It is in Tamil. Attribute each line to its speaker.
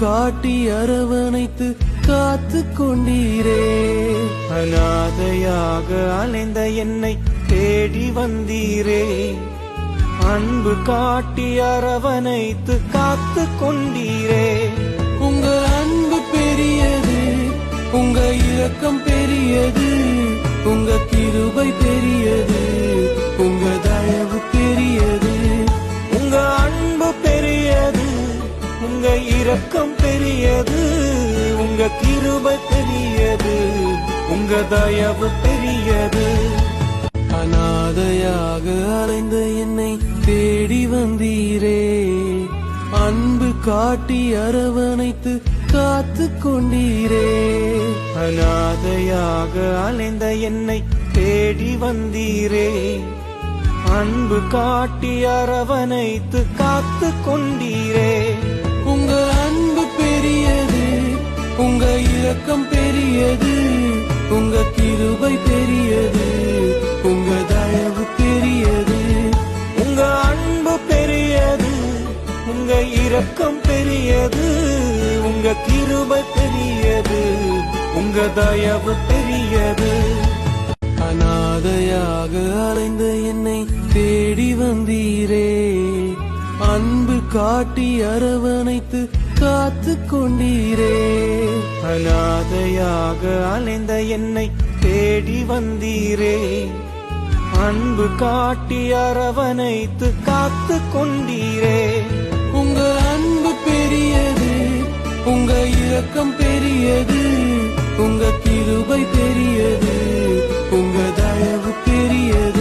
Speaker 1: காட்டி அரவணைத்து காத்து கொண்டீரே.
Speaker 2: அநாதையாக அலைந்த என்னை தேடி வந்தீரே. அன்பு காட்டி அரவணைத்து காத்து கொண்டீரே.
Speaker 1: உங்க அன்பு பெரியது, உங்க இரக்கம் பெரியது, உங்க கிருபை பெரியது, உங்க தயவு பெரியது.
Speaker 2: உங்க அன்பு பெரியது, உங்க இரக்கம் பெரியது, உங்க கிருபை பெரியது, உங்க தயவு பெரியது.
Speaker 1: அநாதையாக அலைந்த என்னை தேடி வந்தீரே. அன்பு காட்டி அரவணைத்து காத்து கொண்டீரே.
Speaker 2: அநாதையாக அலைந்த என்னை தேடி வந்தீரே. அன்பு காட்டி அரவணைத்து காத்து கொண்டீரே.
Speaker 1: உங்க அன்பு பெரியது, உங்க இரக்கம் பெரியது, உங்க கிருபை பெரியது, உங்க தயவு பெரியது.
Speaker 2: உங்க அன்பு பெரியது, உங்க இரக்கம் பெரியது, உங்க கிருபை பெரியது, உங்க தயவு பெரியது.
Speaker 1: அநாதையாக அலைந்த என்னை தேடி வந்தீரே. அன்பு காட்டி அரவணைத்து காத்து கொண்டீரே.
Speaker 2: அநாதையாக அலைந்த என்னை தேடி வந்தீரே. அன்பு காட்டி அரவணைத்து காத்து கொண்டீரே.
Speaker 1: உங்க அன்பு பெரியது, உங்க இரக்கம் பெரியது, உங்க கிருபை பெரியது, உங்க தயவு பெரியது.